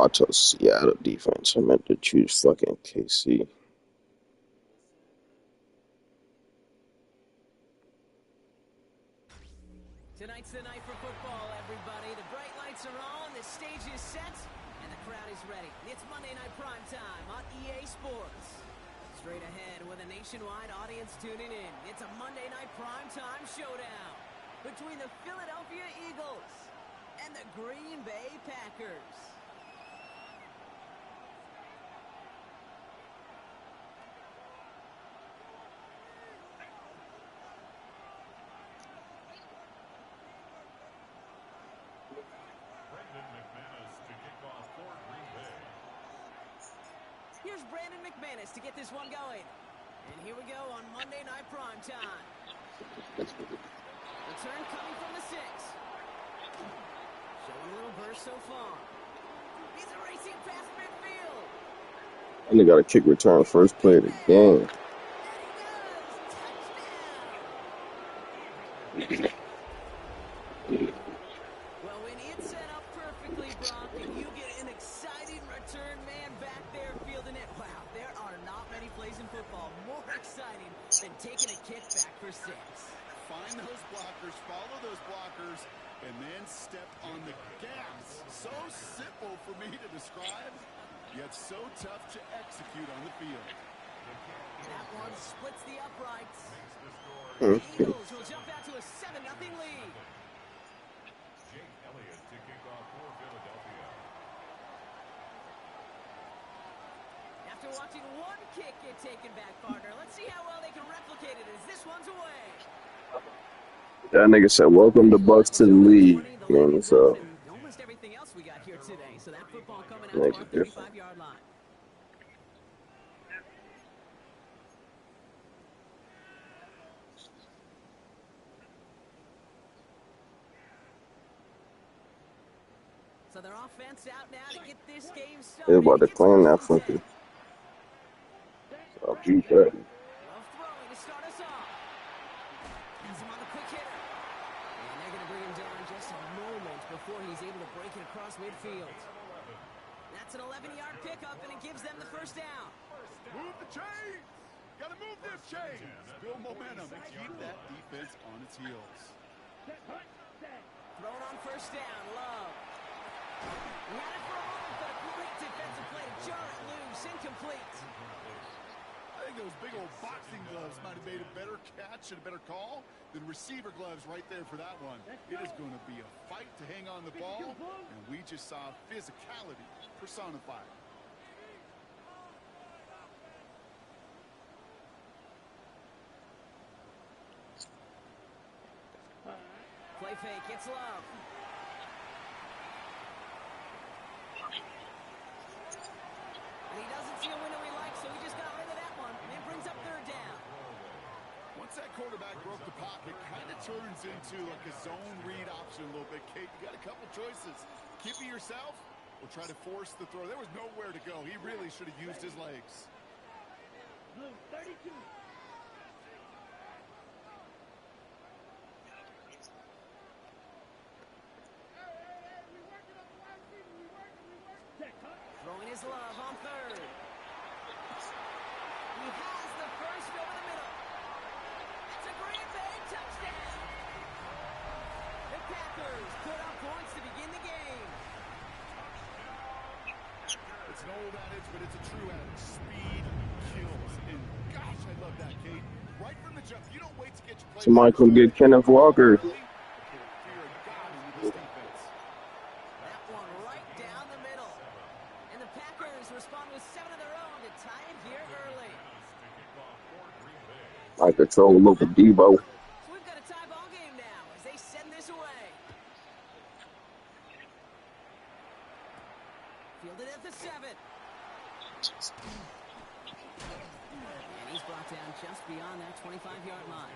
I chose Seattle defense. I meant to choose fucking KC. Tonight's the night for football, everybody. The bright lights are on, the stage is set, and the crowd is ready. It's Monday Night Prime Time on EA Sports. Straight ahead with a nationwide audience tuning in, it's a Monday Night Prime Time showdown between the Philadelphia Eagles and the Green Bay Packers. Here's Brandon McManus to get this one going. And here we go on Monday Night Prime Time. Return coming from the 6. Showing a little burst so far. He's a racing past midfield. And they got a kick return first play of the game. Well, when it's set up perfectly, Brock, and you get an exciting return man back there fielding it, wow, there are not many plays in football more exciting than taking a kick back for 6. Find those blockers, follow those blockers, and then step on the gas. So simple for me to describe, yet so tough to execute on the field. That one splits the uprights. Okay. The Eagles will jump out to a 7-0 lead. After watching one kick get taken back, partner, let's see how well they can replicate it as this one's away. That nigga said, "Welcome the Bucks to the league." Man, so Almost everything else we got here today. So that football coming out Makes to our it different. 35-yard line. So their offense out now to get this game started. they're about to It gets claim that first and fucking. 10. So I'll beat that. Love throwing to start us off. Has him on the quick hitter. And they're going to bring him down just a moment before he's able to break it across midfield. That's an 11-yard pickup, and it gives them the first down. Move the chains! Gotta move this chain! Build momentum and keep that defense on its heels. Thrown on first down, Love. He had it for a moment, but a great defensive play to jar it loose, incomplete. I think those big old boxing gloves might have made a better catch and a better call than receiver gloves right there for that one. It is going to be a fight to hang on the ball, and we just saw physicality personified. Play fake, it's Love. And he doesn't see a window he likes, so he just got rid of that one. And it brings up third down. Once that quarterback broke the pocket, kind of turns into like a zone read option a little bit. Kate, you got a couple choices. Keep it yourself or try to force the throw. There was nowhere to go. He really should have used his legs. Blue 32. Throwing his Love on third. He has the first over the middle. It's a Green Bay touchdown. The Packers put up points to begin the game. It's an old adage, but it's a true adage. Speed kills. And gosh, I love that, Kate. Right from the jump, you don't wait to get your play. Somebody come get Kenneth Walker. Fear of God into this defense. That one right down the middle. And the Packers respond with 7 of their own to tie it here early. I control local Debo. So we've got a tie ball game now as they send this away. Fielded at the 7. And he's brought down just beyond that 25-yard line.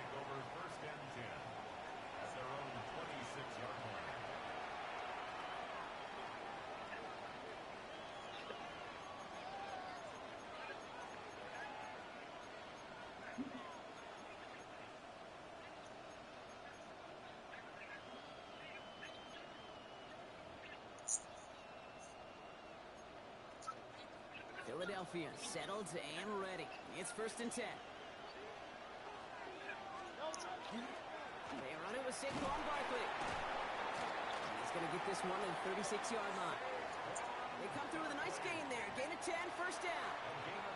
Philadelphia settled and ready. It's 1st and 10. They run it with Saquon Barkley. He's going to get this one to the 36-yard line. They come through with a nice gain there. Gain of 10, 1st down.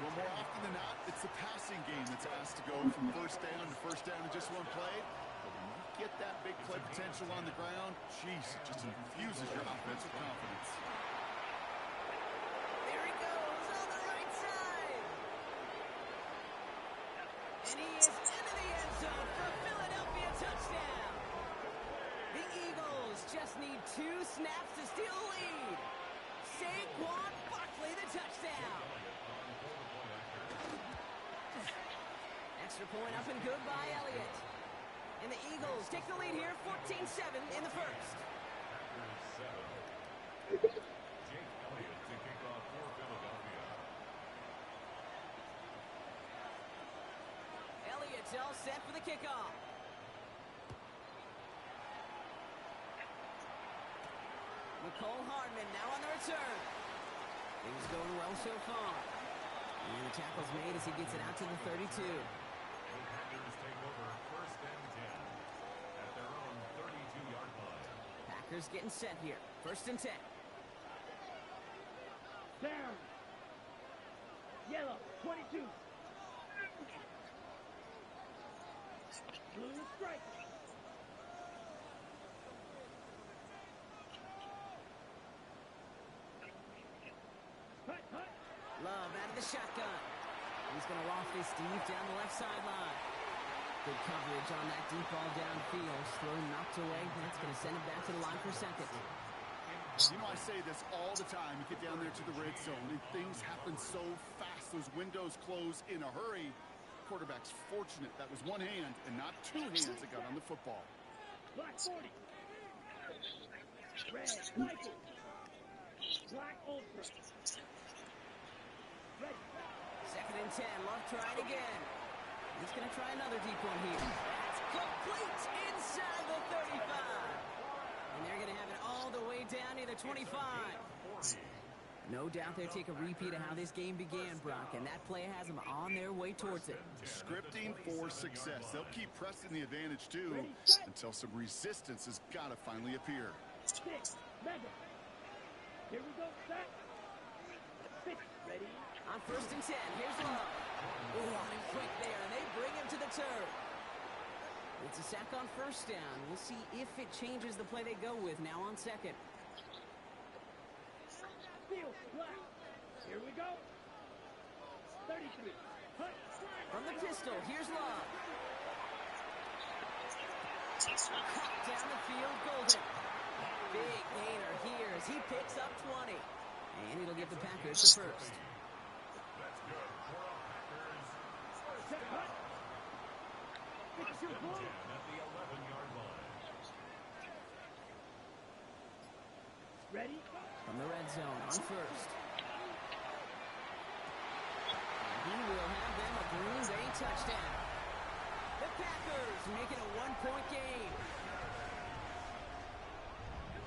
Well, more often than not, it's the passing game that's asked to go from 1st down to 1st down in just one play. But when you get that big play potential on the ground, geez, it just infuses your offensive confidence. There he goes on the right side. And he is into the end zone for a Philadelphia touchdown. The Eagles just need 2 snaps to steal a lead. Saquon Barkley, the touchdown. Extra point up and good by Elliott. And the Eagles take the lead here, 14-7 in the 1st. Elliott's all set for the kickoff. Nicole Hardman now on the return. Things going well so far. And the tackle's made as he gets it out to the 32. Packers take over 1st and 10 at their own 32-yard line. Packers getting set here. 1st and 10. Down. Yellow, 22. Blue strike. Hut, hut. Love out of the shotgun. He's going to loft this deep down the left sideline. Good coverage on that deep ball downfield. Throw knocked away. That's going to send him back to the line for 2nd. You know, I say this all the time. You get down there to the red zone, and things happen so fast. Those windows close in a hurry. Quarterback's fortunate that was one hand and not 2 hands that got on the football. Black 40. Red Michael. Black Ultra. Ready. 2nd and 10. Love trying again. He's going to try another deep one here. That's complete inside the 35. And they're going to have it all the way down near the 25. No doubt they'll take a repeat of how this game began, Brock, and that play has them on their way towards it. Scripting for success. They'll keep pressing the advantage, too, until some resistance has got to finally appear. 6. Mega. Here we go. Set. 6. Ready. On 1st and 10, here's Love. Oh, and quick there, and they bring him to the turf. It's a sack on 1st down. We'll see if it changes the play they go with now on 2nd. Field. Black. Here we go. 33. Hut. From the pistol, here's Love. Caught down the field, Golden. Big gainer here as he picks up 20. And it'll give the Packers the 1st. Set. Hut. Fix your blow. At the 11-yard line. Ready. From the red zone on 1st. And he will have them a Green Bay touchdown. The Packers making a 1-point game.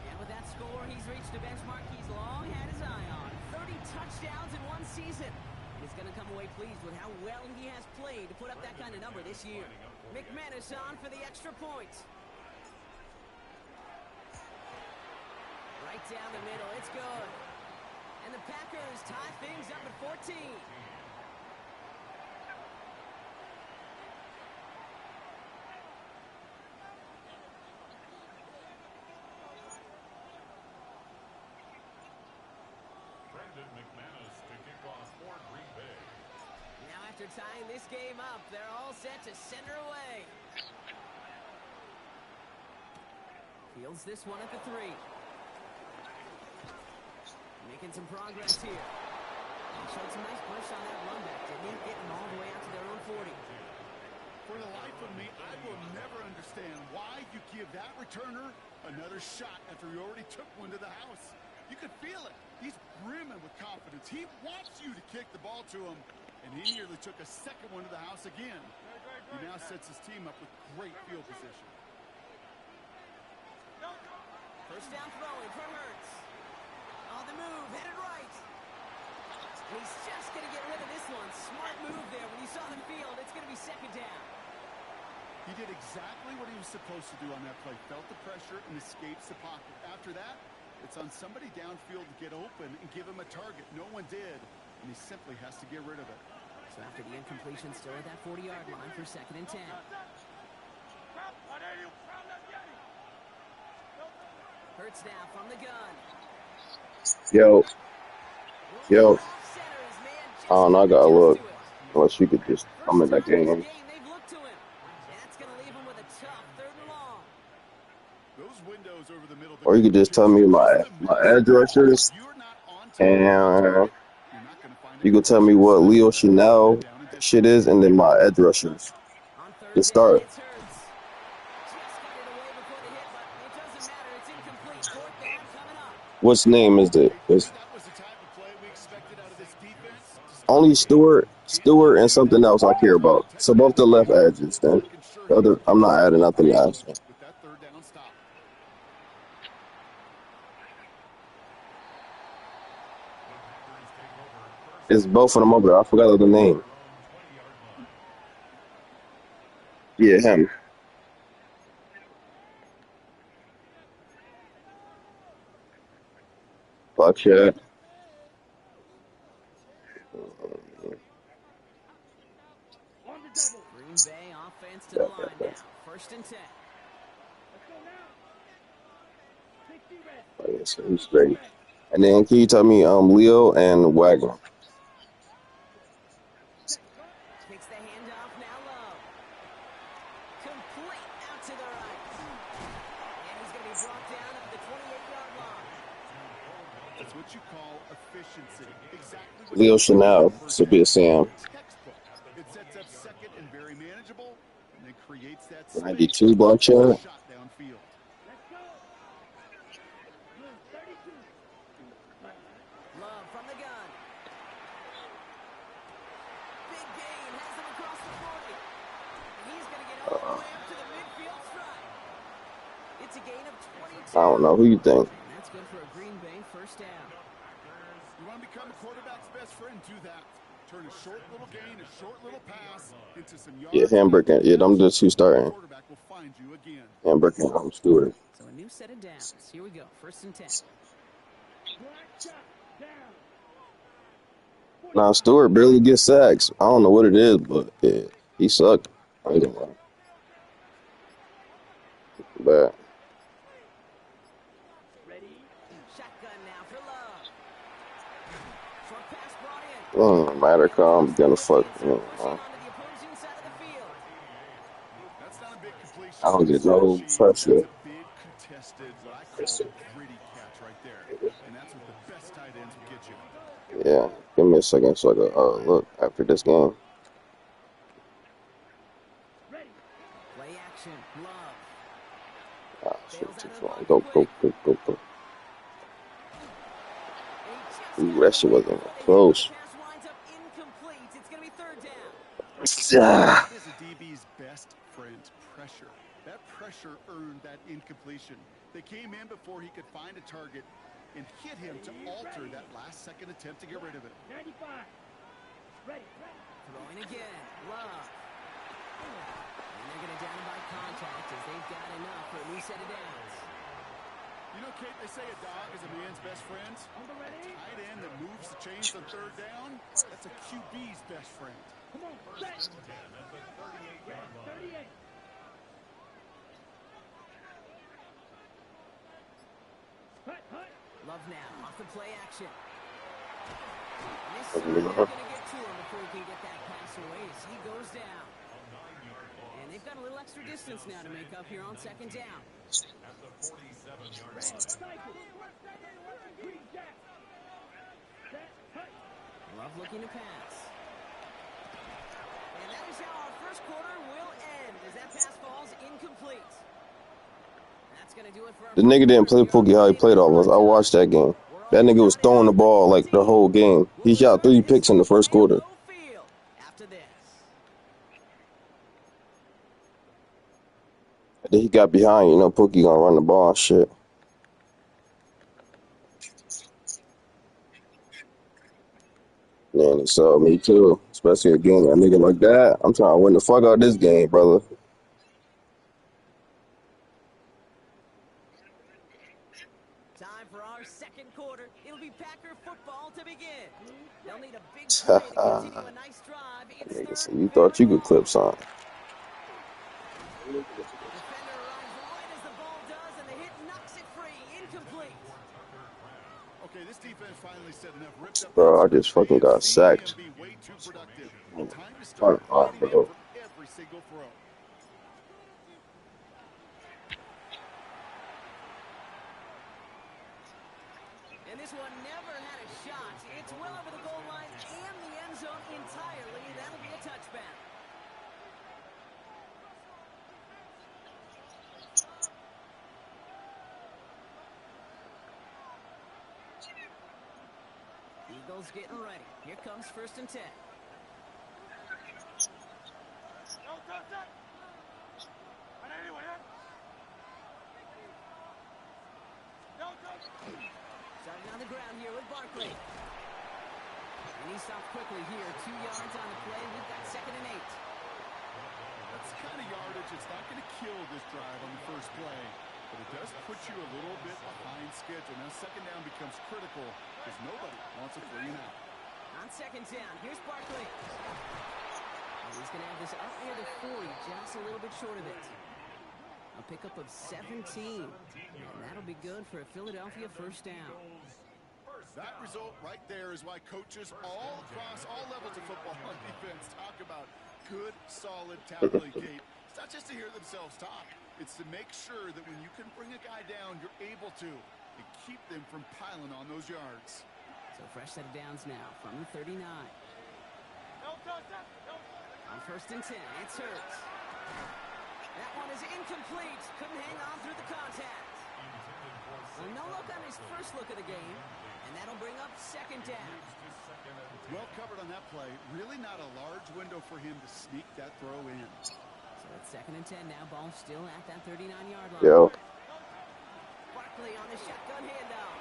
And with that score, he's reached a benchmark he's long had his eye on. 30 touchdowns in one season. He's going to come away pleased with how well he has played to put up that kind of number this year. McManus on for the extra point. Right down the middle, it's good. And the Packers tie things up at 14. McManus to kick off for Green Bay. Now after tying this game up, they're all set to send her away. Fields this one at the 3. Making some progress here. He showed some nice bursts on that run back. Didn't he? Getting all the way out to their own 40. For the life of me, I will never understand why you give that returner another shot after he already took one to the house. You could feel it. He's brimming with confidence. He wants you to kick the ball to him, and he nearly took a second one to the house again. He now sets his team up with great field position. 1st down throwing for Hurts. On the move, headed right. And he's just going to get rid of this one. Smart move there. When you saw the field, it's going to be second down. He did exactly what he was supposed to do on that play. Felt the pressure and escapes the pocket. After that, it's on somebody downfield to get open and give him a target. No one did, and he simply has to get rid of it. So after the incompletion, still at that 40-yard line for second and 10. Hurts now from the gun. Yo, yo. Off center, his man just I don't know. I couldn't gotta adjust look. to it. Unless you could just come in First that time in this game. game, they've looked to him. That's going to leave him with a tough third and long. Those windows over the middle. Or you could just tell me my addresses, You're not on target. and You're not going to find you could tell me what Leo Chanel shit is, and then my addresses. On third Just down, start. it's Hurts. Just got it away before the hit, but it doesn't matter. It's incomplete. Fourth down coming up. What's name is it? It's That was the type of play we expected out of this defense. only Stewart, and something else I care about. So both the left edges. Then the other, I'm not adding nothing else. With that third down stop. It's both of them over there. I forgot the name. Yeah, him. Fuck shit. On the double. Green Bay offense to the line now. First and 10. Let's go now. 60 red. So he's great. And then can you tell me Leo and Wagner? Takes the handoff now low. Complete out to the right. And he's going to be brought down at the 28-yard line. That's what you call efficiency. Exactly what Leo Chanel. This will be a Sam. textbook. It sets up second and very manageable, and then creates that 92 block shot. shot downfield. Let's go. Blue 32. Love from the gun. Big gain. Has him across the 40. He's going to get all the way up to the midfield stripe. It's a gain of 22. I don't know. Who you think? And that's good for a Green Bay first down. You want to become a quarterback's best friend? Do that. Turn a short little gain, a short little pass into some yards. Yeah, Hamburger. Yeah, them the two starting. Quarterback will find you again. Hamburger and Stewart. So a new set of downs. Here we go. First and 10. Black shot. Down. Nah, Stewart barely gets sacks. I don't know what it is, but yeah, he sucked. I ain't gonna lie. But Ready. Shotgun now for Love. Short pass brought in. it don't matter, cause I'm gonna fuck. Pushing onto the opposing side of the field. That's not a big completion. I don't get no That's pressure. a big contested, what I call gritty catch right there. And that's what the best tight ends will get you. Yeah, give me a second so I can look after this game. Ready. Play action. Love. Ah, shit, too far. Go. Ooh, that shit wasn't close. Pass winds up incomplete. It's going to be third down. Ah, That is a DB's best friend, pressure. That pressure earned that incompletion. They came in before he could find a target and hit him to alter that last-second attempt to get rid of it. 95. Ready. Throwing again. Love. And they're going to down him by contact as they've got enough for a new set of downs. You know, Kate, they say a dog is a man's best friend. On the ready. Tight end that moves the chains on third down, that's a QB's best friend. Come on. Set. Yeah, 38. Hut. Love now. Off the play action. This is going to get to him before he can get that pass away as he goes down. And they've got a little extra distance now to make up here on second down. At the 47-yard line. Cycle. Green jack. Set. Hut. Love looking to pass. And that is how our first quarter will end as that pass falls incomplete. That's going to do it for our the nigga didn't play Pookie how he played all of us. I watched that game. That nigga was throwing the ball like the whole game. He shot 3 picks in the first quarter. After this. And then he got behind, you know, Pookie gonna run the ball and shit. Man, so me too. Especially again, a nigga like that. I'm trying to win the fuck out of this game, brother. Time for our second quarter. It'll be Packer football to begin. They'll need a big play to continue a nice drive. It's Nigga, third so and you very thought you could long. clip something. Defender arrives right as the ball does, and the hit knocks it free. Incomplete. Okay, this defense finally said enough. Ripped up that Bro, I just script. They fucking have got seen him sacked. be way too productive. Time to start Fuck off, crediting him bro. for every single throw. And this one never had a shot. It's well over the goal line and the end zone entirely. That'll be a touchback. Eagles getting ready. Here comes 1st and 10. Starting on the ground here with Barkley. And he stopped quickly here. 2 yards on the play. We've got 2nd and 8. That's the kind of yardage it's not going to kill this drive on the first play, but it does put you a little bit behind schedule. Now 2nd down becomes critical because nobody wants a 3 and out. On 2nd down, here's Barkley. And he's going to have this up near the 40, just a little bit short of it. A pickup of 17, and that'll be good for a Philadelphia 1st down. That result right there is why coaches all across all levels of football on defense talk about good, solid tackling, Kate. It's not just to hear themselves talk. It's to make sure that when you can bring a guy down, you're able to and keep them from piling on those yards. So fresh set of downs now from the 39. On 1st and 10, it's Hurts. That one is incomplete. Couldn't hang on through the contact. Well, no look on his first look of the game, and that'll bring up 2nd down. Well covered on that play. Really not a large window for him to sneak that throw in. So it's 2nd and 10 now. Ball still at that 39-yard line. Yo. Barkley on the shotgun handoff.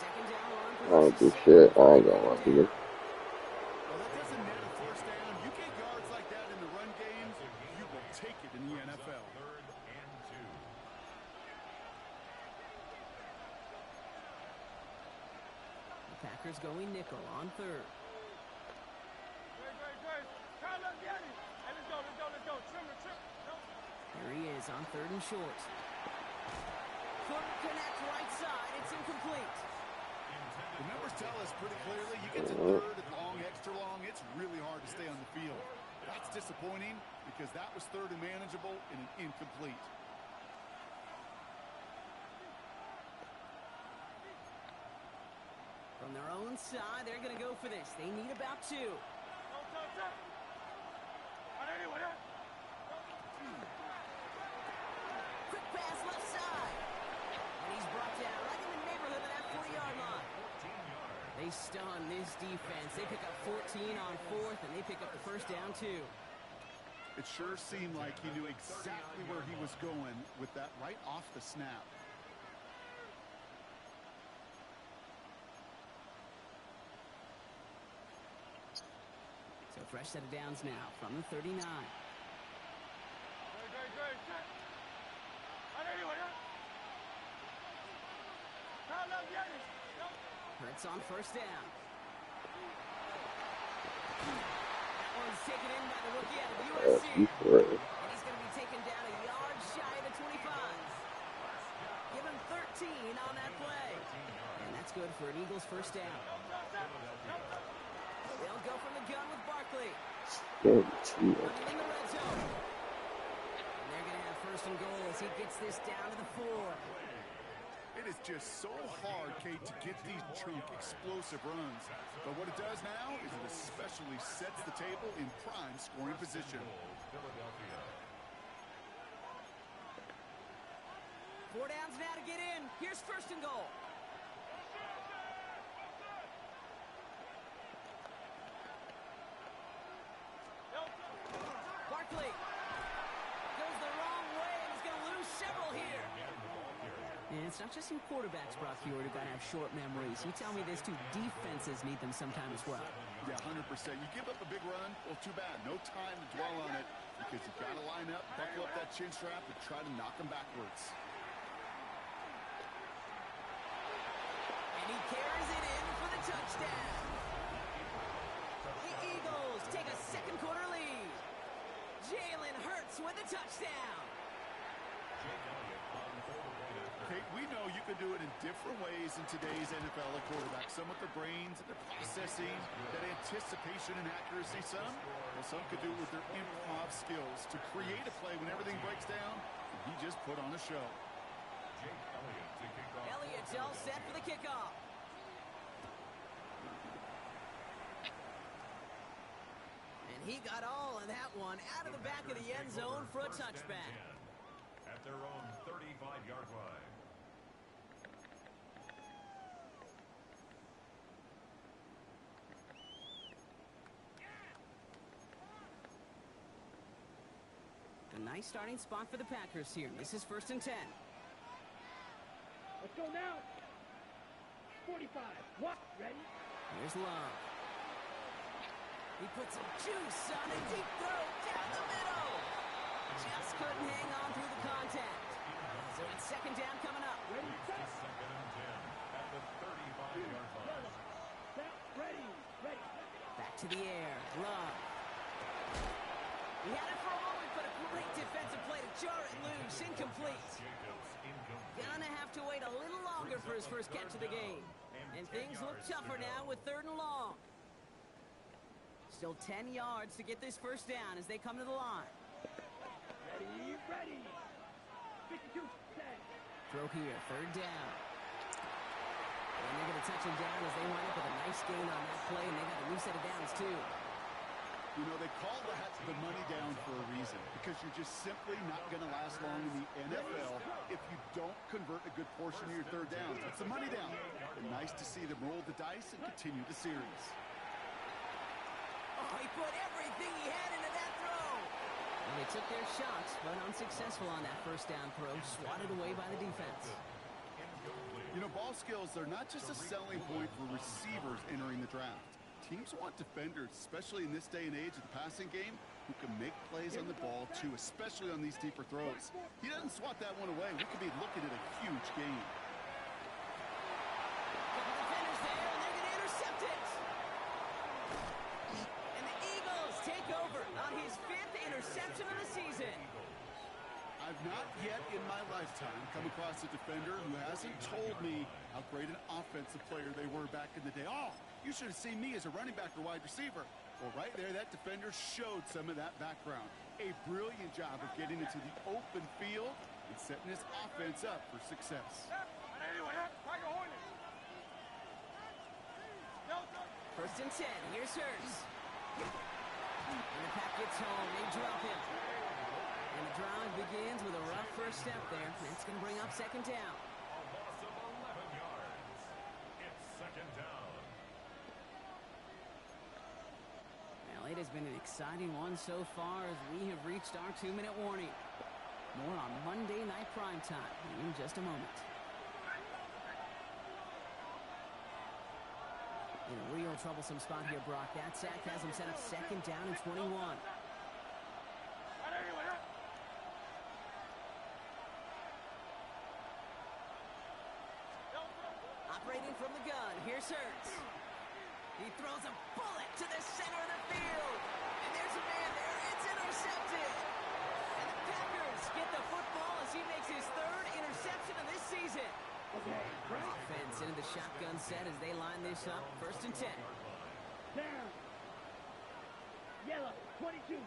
2nd down run. I ain't do shit. I ain't gonna lie to you. Well, that doesn't net a 1st down. You get yards like that in the run game, you will take it in the NFL. The Packers going nickel on 3rd. Here he is on 3rd and short. Couldn't connect right side. It's incomplete. The numbers tell us pretty clearly, you get to 3rd and long, extra long, it's really hard to stay on the field. That's disappointing because that was 3rd and manageable and an incomplete. From their own side, they're going to go for this. They need about 2. Quick pass left side. And he's brought down right in the neighborhood of that 40-yard line. They stun this defense. They pick up 14 on 4th, and they pick up the 1st down, too. It sure seemed like he knew exactly where he was going with that right off the snap. So fresh set of downs now from the 39. Hurts on 1st down. That one's taken in by the rookie out of USC. And he's going to be taken down a yard shy of the 25. Give him 13 on that play. And that's good for an Eagles 1st down. They'll go from the gun with Barkley. Looking in the red zone. And they're going to have 1st and goal as he gets this down to the 4. It is just so hard, Kate, to get these chunk, explosive runs. But what it does now is it especially sets the table in prime scoring position. 4 downs now to get in. Here's 1st and goal. Barkley goes the wrong way and is going to lose several here. And it's not just you quarterbacks, Brock Hewitt, who got to have short memories. You tell me this too, defenses need them sometime as well. Yeah, 100%. You give up a big run, well, too bad. No time to dwell on it because you've got to line up, buckle up that chin strap, and try to knock them backwards. And he carries it in for the touchdown. The Eagles take a second quarter lead. Jalen Hurts with a touchdown. Okay, we know you can do it in different ways in today's NFL at quarterback. Some with their brains, their processing, that anticipation and accuracy. Some could do it with their improv skills to create a play when everything breaks down. And he just put on a show. Elliott's all set for the kickoff. And he got all of that one out of the back of the end zone for a touchback. At their own 35-yard line. A nice starting spot for the Packers here. This is 1st and 10. Let's go now. 45. What? Ready? Here's Love. He puts some juice on a deep throw down the middle. Just couldn't hang on through the contact. So it's 2nd down coming up. Ready, set. 2nd and 10 at the 35-yard line. Set. Ready. Ready. Back to the air. Love. He had it for a moment, but a great defensive play to jar it loose. Incomplete. Gonna have to wait a little longer for his first catch of the game. And things look tougher now with 3rd and long. Still 10 yards to get this first down as they come to the line. Ready. Ready. 52. Set. Throw here. 3rd down. And they're going to touch him down as they wind up with a nice gain on that play, and they got a new set of downs, too. You know, they call that the money down for a reason, because you're just simply not going to last long in the NFL if you don't convert a good portion of your 3rd downs. It's the money down. And nice to see them roll the dice and continue the series. Oh, he put everything he had into that throw. And they took their shots, but unsuccessful on that first down throw, swatted away by the defense. You know, ball skills, they're not just a selling point for receivers entering the draft. Teams want defenders, especially in this day and age of the passing game, who can make plays on the ball, too, especially on these deeper throws. He doesn't swat that one away. We could be looking at a huge game. Couple defenders there, and they're going to intercept it. And the Eagles take over on his 5th interception of the season. I've not yet in my lifetime come across a defender who hasn't told me how great an offensive player they were back in the day. Oh, you should have seen me as a running back or wide receiver. Well, right there, that defender showed some of that background. A brilliant job of getting into the open field and setting his offense up for success. 1st and 10. Here's Hurts. And the pack gets home. They drop him. And the drive begins with a rough first step there. That's going to bring up 2nd down. A loss of 11 yards. It's 2nd down. Well, it has been an exciting one so far as we have reached our 2-minute warning. More on Monday Night Primetime in just a moment. In a real troublesome spot here, Brock. That sack has him set up 2nd down and 21. Operating from the gun, here's Hurts. He throws a bullet to the center of the field. And there's a man there. It's intercepted. And the Packers get the football as he makes his 3rd interception of this season. Offense into the shotgun set as they line this up. 1st and 10. Down. Yellow. 22.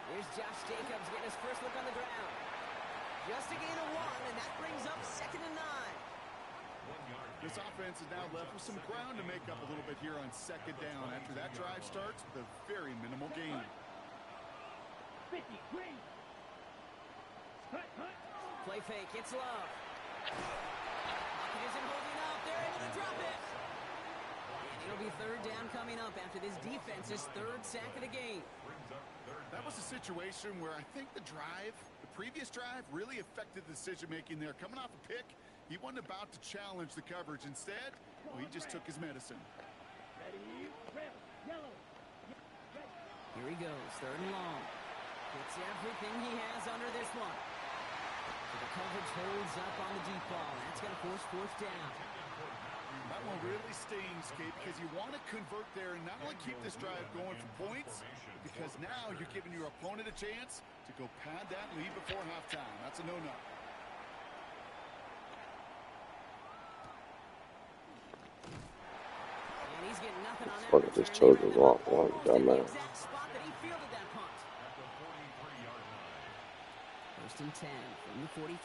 Here's Josh Jacobs getting his first look on the ground. Just a gain of 1, and that brings up 2nd and 9. 1 yard This offense is now left with some ground to make up a little bit here on second down after that drive starts with a very minimal gain. 50, green. Hut, hut. Play fake, it's Love. Pocket isn't holding up. They're able to drop it. And it'll be third down coming up after this defense's third sack of the game. That was a situation where I think the previous drive, really affected the decision-making there. Coming off a pick, he wasn't about to challenge the coverage. Instead, well, he just took his medicine. Ready, red, yellow. Here he goes, third and long. Gets everything he has under this one. So the coverage holds up on the deep ball. That's going to force fourth down. That one really stings, Kate, because you want to convert there and not only keep this drive going for points, because now you're giving your opponent a chance to go pad that lead before halftime. That's a no-no. And he's getting nothing on that Fuck, this return. choke is wrong. One Almost in the dumbass. exact spot that he fielded that punt. At the 43-yard line. First and 10 from the 43.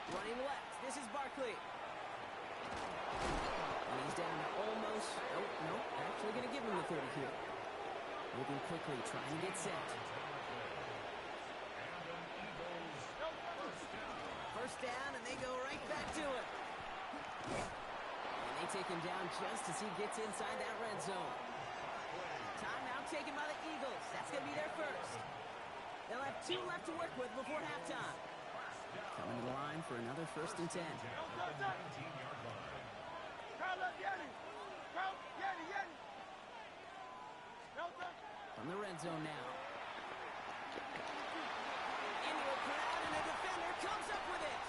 Running left. This is Barkley. And he's down to almost... Oh, no. Actually going to give him the 30 here. Moving quickly, trying to get set. First down, and they go right back to it. And they take him down just as he gets inside that red zone. Timeout taken by the Eagles. That's going to be their first. They'll have 2 left to work with before halftime. Coming to the line for another first and 10. From the red zone now. Into a crowd, and a defender comes up with it.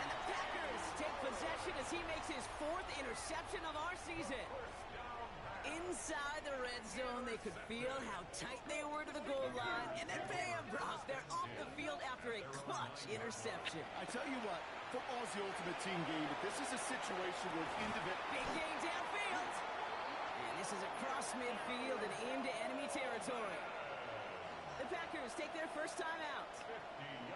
And the Packers take possession as he makes his 4th interception of our season. Inside the red zone, they could feel how tight they were to the goal line. And then bam, Brock, they're off the field after a clutch interception. I tell you what, football's the ultimate team game, but this is a situation where Big gain downfield. And this is across midfield and into enemy territory. The Packers take their first time out.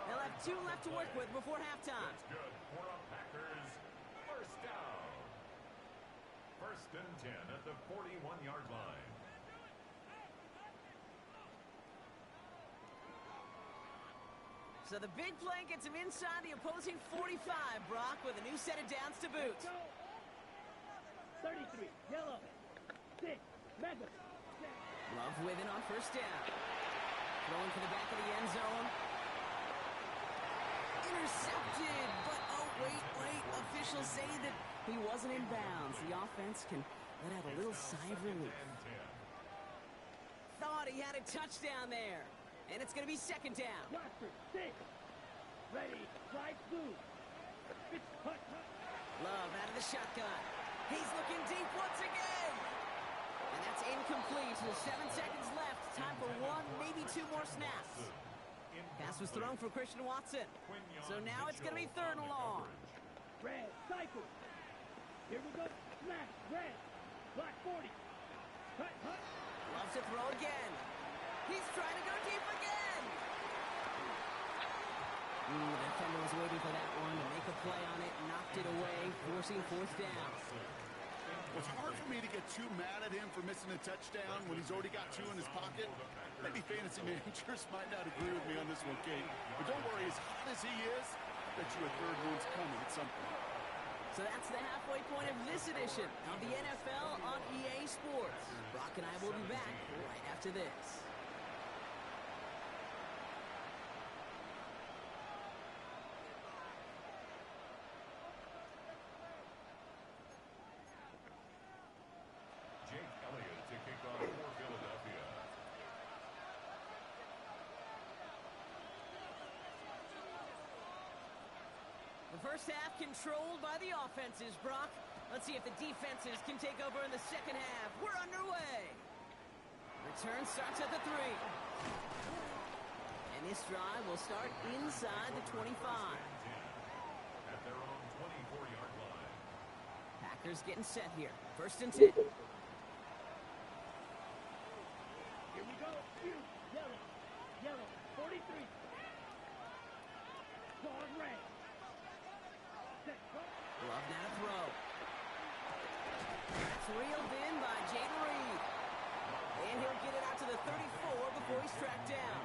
They'll have 2 left to work with before halftime. Good for a Packers first down. First and 10 at the 41-yard line. So the big play gets him inside the opposing 45, Brock, with a new set of downs to boot. 33, yellow. 6, mega. Love with it on first down. Throwing for the back of the end zone. Intercepted, but oh, wait. Officials say that he wasn't in bounds. The offense can let out a little sigh of relief. Thought he had a touchdown there. And it's going to be second down. Roster, 6. Ready, slide through. It's hut, hut. Love out of the shotgun. He's looking deep once again. And that's incomplete. With 7 seconds left. Time for 1, maybe 2 more snaps. Pass was thrown for Christian Watson. So now it's going to be third and long. Red, cycle. Here we go. Smash, red. Black 40. Hut, hut. Loves to throw again. He's trying to go deep again. The defender was waiting for that one to make a play on it. Knocked it away, forcing fourth down. It's hard for me to get too mad at him for missing a touchdown when he's already got 2 in his pocket. Maybe fantasy managers might not agree with me on this one, Kate. But don't worry, as hot as he is, I bet you a third one's coming at some point. So that's the halfway point of this edition of the NFL on EA Sports. Brock and I will be back right after this. Jake Elliott to kick off for Philadelphia. The first half controlled by the offenses, Brock. Let's see if the defenses can take over in the second half. We're underway. Return starts at the 3. And this drive will start inside the 25. At their own 24-yard line. Packers getting set here. First and 10. Here we go. Yellow. Yellow. 43. Go. Love now to throw. That's reeled in by Jaden Reed. And he'll get it out to the 34 before he's tracked down.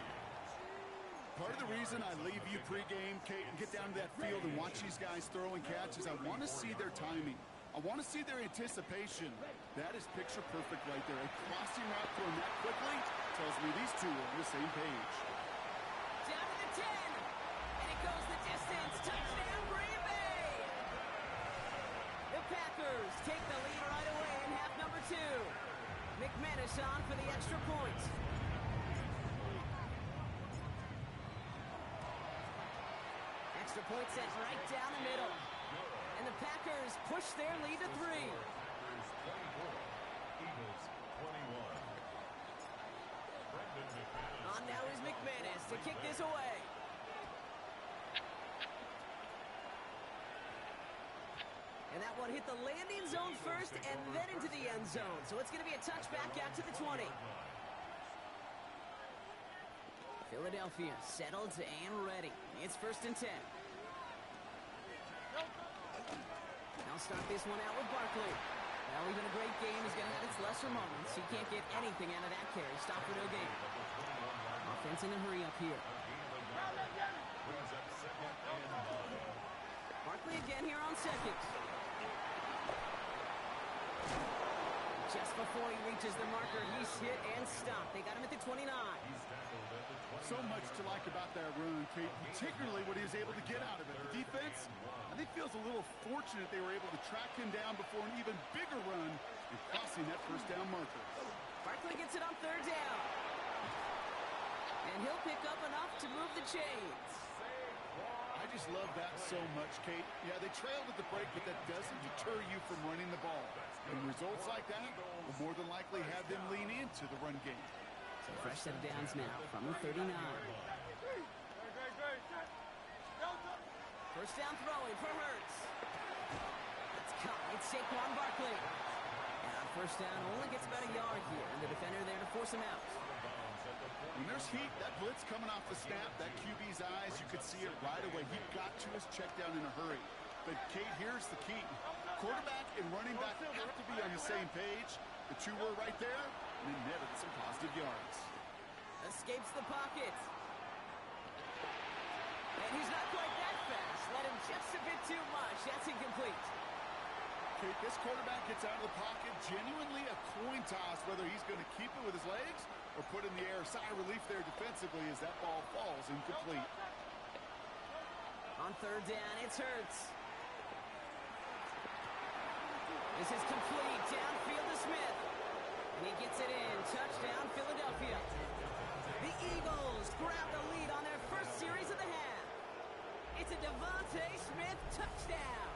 Part of the reason I leave you pregame, Kate, and get down to that field and watch these guys throw and catch is I want to see their timing. I want to see their anticipation. That is picture perfect right there. A crossing route thrown that quickly tells me these two are on the same page. Down to the 10. And it goes the distance. Touchdown, Green Bay. The Packers take the lead right away in half number 2. McManus on for the extra point. Extra point set right down the middle. And the Packers push their lead to 3. Packers 24, Eagles 21. Brendan McManus. On now is McManus to kick this away. And that one hit the landing zone first and then into the end zone. So it's going to be a touchback out to the 20. Philadelphia settled and ready. It's 1st and 10. Now start this one out with Barkley. Well, even a great game is going to have its lesser moments. He can't get anything out of that carry. Stop for no gain. Offense in a hurry up here. Brings up 2nd and 9. Barkley again here on 2nd. Just before he reaches the marker, he's hit and stopped. They got him at the 29. He's tackled at the 20. So much to like about that run, Kate, particularly what he was able to get out of it. The defense, I think, feels a little fortunate they were able to track him down before an even bigger run and crossing that 1st down marker. Barkley gets it on 3rd down. And he'll pick up enough to move the chains. I just love that so much, Kate. Yeah, they trailed at the break, but that doesn't deter you from running the ball. And results like that will more than likely have them lean into the run game. So fresh set of downs now from the 39. 1st down throwing for Hurts. It's caught. It's Saquon Barkley. And on 1st down, only gets about a yard here. And the defender there to force him out. When there's heat, that blitz coming off the snap, that QB's eyes, you could see it right away. He got to his check down in a hurry. But, Kate, here's the key. Quarterback and running back have to be on the same page. The two were right there, and they netted some positive yards. Escapes the pocket. And he's not quite that fast. Let him just a bit too much. That's incomplete. Kate, this quarterback gets out of the pocket, genuinely a coin toss whether he's going to keep it with his legs or put in the air. Sigh of relief there defensively as that ball falls incomplete. On 3rd down, it's Hurts. This is complete. Downfield to Smith. And he gets it in. Touchdown, Philadelphia. The Eagles grab the lead on their first series of the half. It's a Devontae Smith touchdown.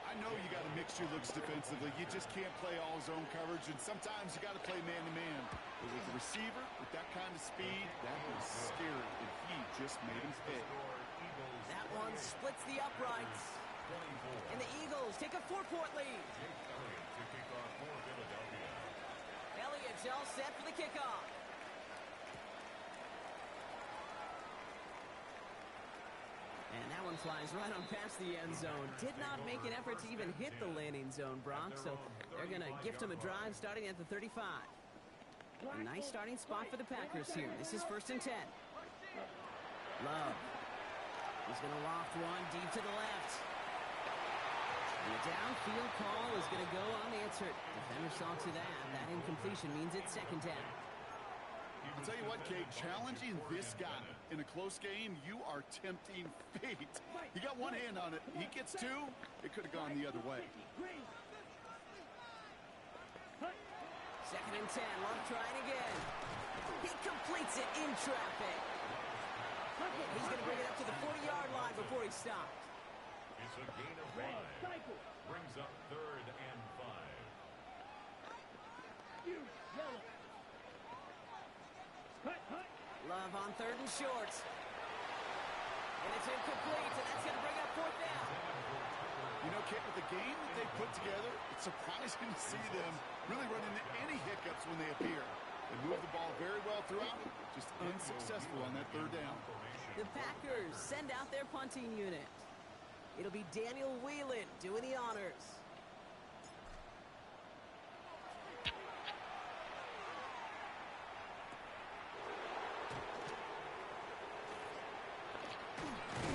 I know you got to mix your looks defensively. You just can't play all zone coverage, and sometimes you got to play man-to-man. But with the receiver, with that kind of speed, that was scary, and he just made him pay. That one splits the uprights. And the Eagles take a 4-point lead. To kick off for Philadelphia. Elliott's all set for the kickoff. And that one flies right on past the end zone. Did not make an effort to even hit the landing zone, Bronx. So they're going to gift him a drive starting at the 35. A nice starting spot for the Packers here. This is 1st and 10. Love. He's going to loft one deep to the left. And the downfield call is going to go unanswered. Defender saw to that. That incompletion means it's 2nd down. I'll tell you what, Kate, challenging this guy in a close game, you are tempting fate. He got one hand on it. He gets two. It could have gone the other way. 2nd and 10. Love trying again. He completes it in traffic. He's going to bring it up to the 40-yard line before he stopped. It's a gain of 5. Brings up 3rd and 5. Love on 3rd and short. And it's incomplete, and that's going to bring up 4th down. You know, Kate, with the game that they put together, it's surprising to see them really run into any hiccups when they appear. They move the ball very well throughout, just unsuccessful on that 3rd down. The Packers send out their punting unit. It'll be Daniel Whelan doing the honors. And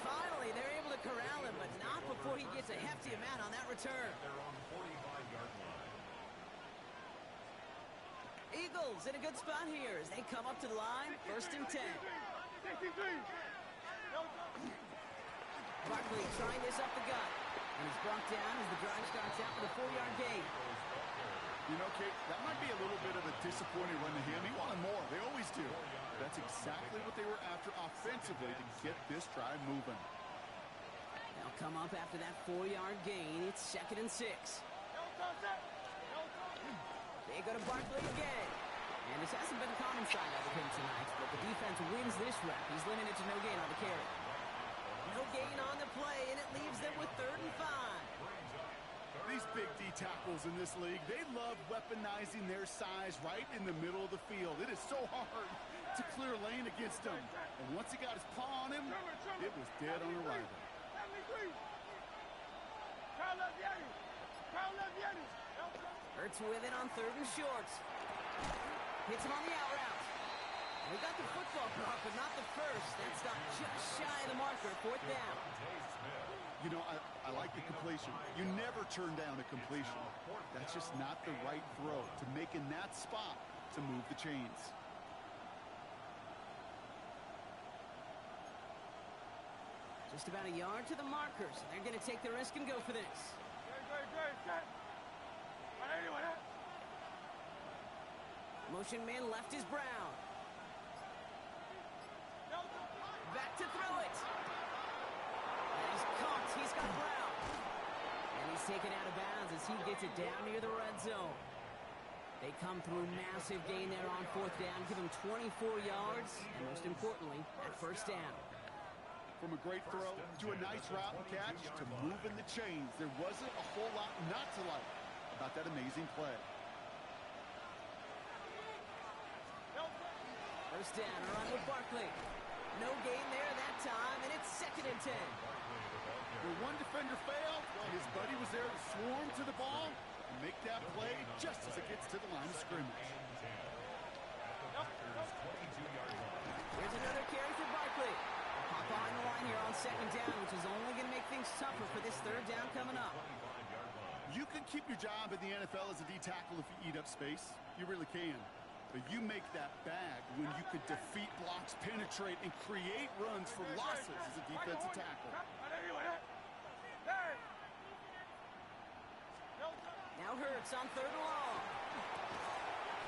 finally, they're able to corral him, but not before he gets a hefty amount on that return. Their own 45-yard line. Eagles in a good spot here as they come up to the line, 1st and 10. Barkley trying this up the gut. And he's brought down as the drive starts out with a 4-yard gain. You know, Kate, that might be a little bit of a disappointing run to him. He wanted more. They always do. That's exactly what they were after offensively to get this drive moving. They'll come up after that 4-yard gain. It's 2nd and 6. They go to Barkley again. And this hasn't been a common sight out of him tonight, but the defense wins this rep. He's limited to no gain on the carry. No gain on the play, and it leaves them with 3rd and 5. These big D tackles in this league, they love weaponizing their size right in the middle of the field. It is so hard to clear lane against him. And once he got his paw on him, it was dead on arrival. Hurts with it on 3rd and short. Hits him on the out route. We got the football block, but not the first. That's not just shy of the marker. 4th down. You know, I like the completion. You never turn down a completion. That's just not the right throw to make in that spot to move the chains. Just about a yard to the marker, so they're going to take the risk and go for this. Motion man left is Brown. Back to throw it. And he's caught. He's got Brown. And he's taken out of bounds as he gets it down near the red zone. They come through massive gain there on 4th down, give him 24 yards, and most importantly, that 1st down. From a great throw to a nice route and catch to moving the chains. There wasn't a whole lot not to like about that amazing play. 1st down, a run with Barkley. No gain there that time, and it's 2nd and 10. Where one defender failed, well, his buddy was there to swarm to the ball and make that play just as it gets to the line of scrimmage. Here's another carry for Barkley. Hop on the line here on 2nd down, which is only going to make things tougher for this 3rd down coming up. You can keep your job in the NFL as a D tackle if you eat up space. You really can. But you make that bag when you could defeat blocks, penetrate, and create runs for losses as a defensive tackle. Now Hurts on 3rd and long.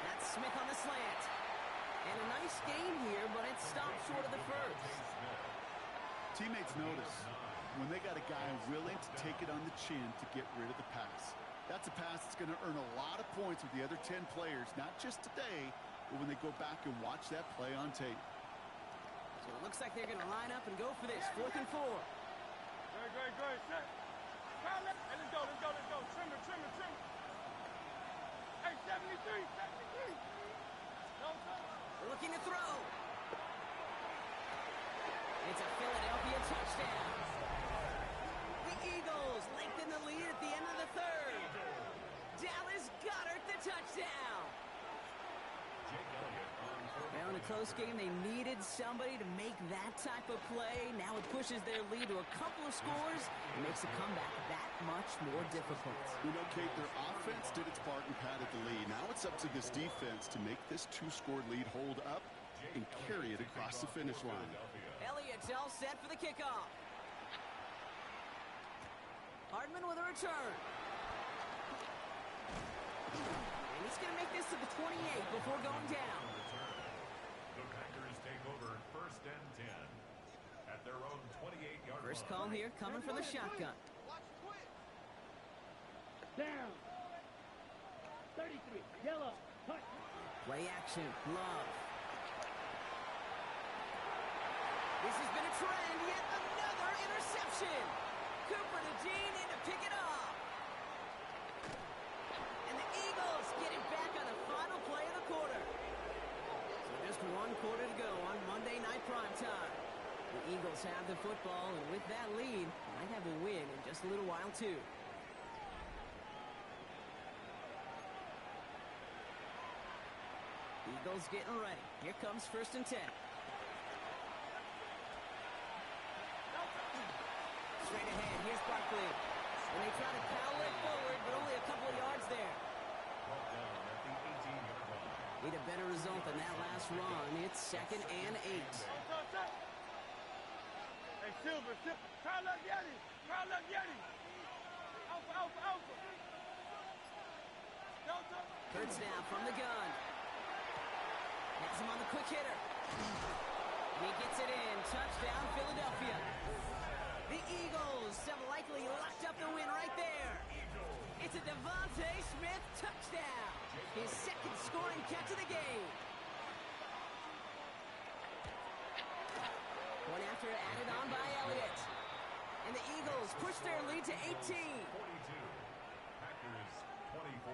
That's Smith on the slant. And a nice gain here, but it stopped short of the 1st. Teammates notice when they got a guy willing to take it on the chin to get rid of the pass. That's a pass that's going to earn a lot of points with the other 10 players, not just today, but when they go back and watch that play on tape. So it looks like they're going to line up and go for this. 4th and 4. Great. Set. Hey, let's go. Trim it. Hey, 73. They're looking to throw. It's a Philadelphia touchdown. The Eagles lengthen the lead at the end of the 3rd. Dallas Goedert the touchdown. Now in a close game, they needed somebody to make that type of play. Now it pushes their lead to a couple of scores and makes the comeback that much more difficult. You know, Kate, their offense did its part and padded the lead. Now it's up to this defense to make this 2-score lead hold up and carry it across the finish line. Elliott's all set for the kickoff. Hardman with a return. And he's going to make this to the 28 before going down. The Packers take over 1st and 10 at their own 28-yard line. First call here coming from the shotgun. Down. 33. Yellow. Cut. Play action. Love. This has been a trend. Yet another interception. Cooper to Dean in to pick it up. And the Eagles get it back on the final play of the quarter. So just one quarter to go on Monday Night Primetime. The Eagles have the football, and with that lead, might have a win in just a little while, too. Eagles getting ready. Here comes 1st and 10. Straight ahead, here's Barkley. And they try to power it forward, but only a couple of yards there. Brought down at the 18-yard line. Need a better result than that last run. It's 2nd and 8. Hey, Silver, Carl up Yeti. Alpha. Delta. Third snap from the gun. Has him on the quick hitter. And he gets it in. Touchdown, Philadelphia. The Eagles have likely locked up the win right there. It's a Devontae Smith touchdown. His 2nd scoring catch of the game. One after added on by Elliott. And the Eagles push their lead to 18. 42. Packers 24.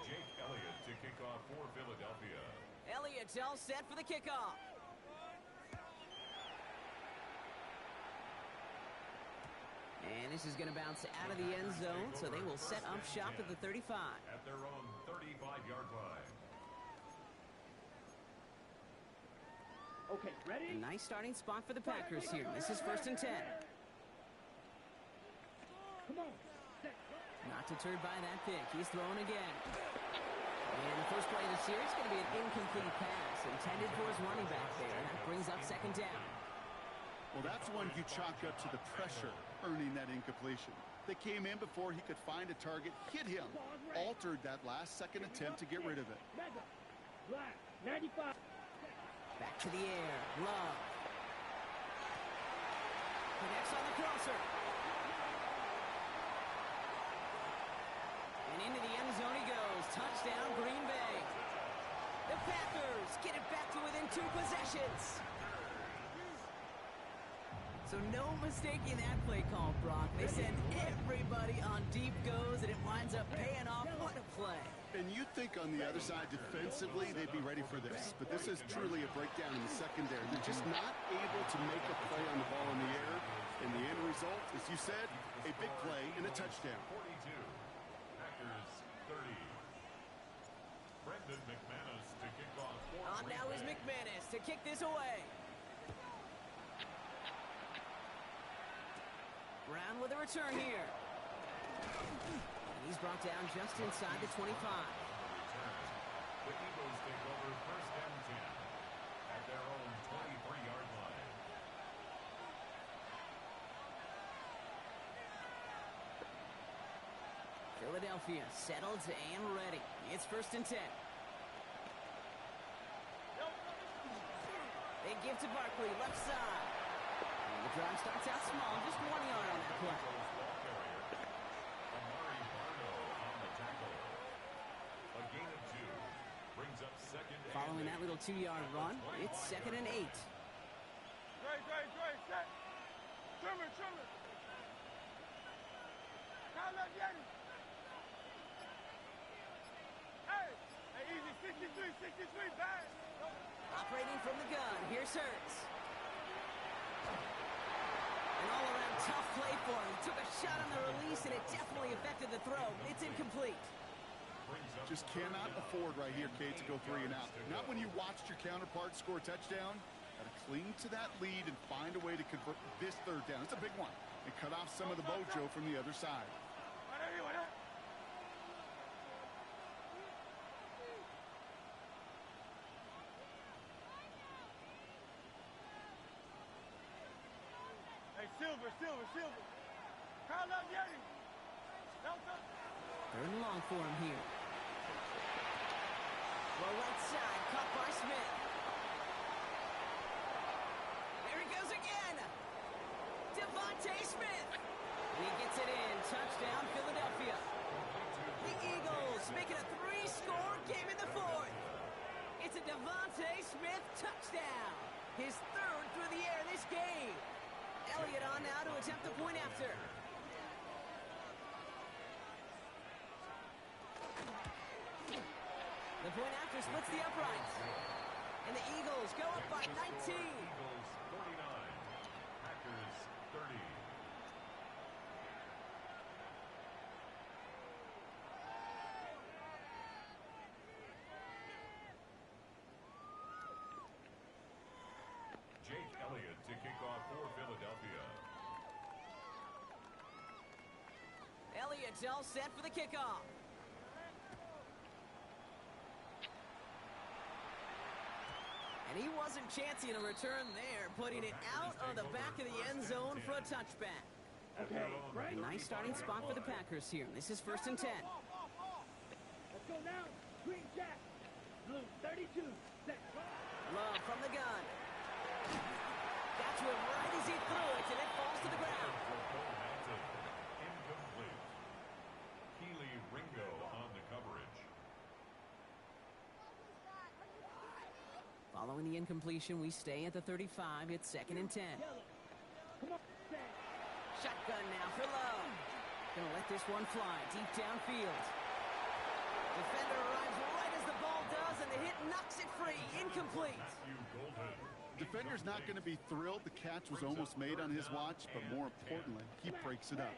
Jake Elliott to kick off for Philadelphia. Elliott's all set for the kickoff. And this is going to bounce out of the end zone, so they will set up shop at the 35. At their own 35-yard line. Okay, ready? A nice starting spot for the Packers here. This is 1st and 10. Come on. Set. Not deterred by that pick. He's throwing again. And the first play of the series is going to be an incomplete pass intended for his running back there. That brings up 2nd down. Well, that's one you chalk up to the pressure earning that incompletion. They came in before he could find a target, hit him, altered that last-second attempt to get rid of it. Mega. Black. 95. Back to the air. Love. Connects on the crosser. And into the end zone he goes. Touchdown, Green Bay. The Packers get it back to within 2 possessions. So no mistaking that play call, Brock. They send everybody on deep goes, and it winds up paying off. What a play. And you'd think on the other side defensively they'd be ready for this. But this is truly a breakdown in the secondary. They're just not able to make a play on the ball in the air. And the end result, as you said, a big play and a touchdown. 42. Packers 30. Brendan McManus to kick off for On now is Green Bay. McManus to kick this away. Brown with a return here. And he's brought down just inside the 25. The Eagles take over 1st and 10 at their own 23-yard line. Philadelphia settled and ready. It's 1st and 10. They give to Barkley, left side. And the drive starts out small, just 1 yard on that play. Ball carrier, Amari Barno on the tackle. A gain of 2 brings up 2nd and Following 8. that little 2-yard run, it's 2nd and 8. Dre, set. Trimmer. Carl up Yeti. Hey, easy, 63, back. Operating from the gun, here's Hurts. An all-around tough play for him. Took a shot on the release, and it definitely affected the throw. It's incomplete. Just cannot afford right here, Kate, to go 3 and out. Not when you watched your counterpart score a touchdown. Got to cling to that lead and find a way to convert this 3rd down. It's a big one. And cut off some of the mojo from the other side. Hey, Silver. Carl up Yeti. Delta. 3rd and long for him here. Well, right side, caught by Smith. There he goes again. Devontae Smith. And he gets it in. Touchdown, Philadelphia. The Eagles making a 3-score game in the 4th. It's a Devontae Smith touchdown. His 3rd through the air this game. Elliott on now to attempt the point after. The point after splits the uprights. And the Eagles go up by 19. Eagles 49. It's all set for the kickoff. And he wasn't chancing a return there, putting it out on the back of the end zone for a touchback. Okay, A right? nice starting spot for the Packers here. This is 1st and 10. Let's go now. Green Jack. Blue 32. Set. Love from the gun. Got to him right as he threw it, and it falls to the ground. Incomplete. Keely Ringo on the coverage. Following the incompletion, we stay at the 35. It's 2nd and 10. Yellow. Come on. Set. Shotgun now for Love. Gonna let this one fly deep downfield. Defender arrives right as the ball does, and the hit knocks it free. Incomplete. Matthew Golden. Defender's not going to be thrilled. The catch was almost made on his watch, but more importantly, he breaks it up.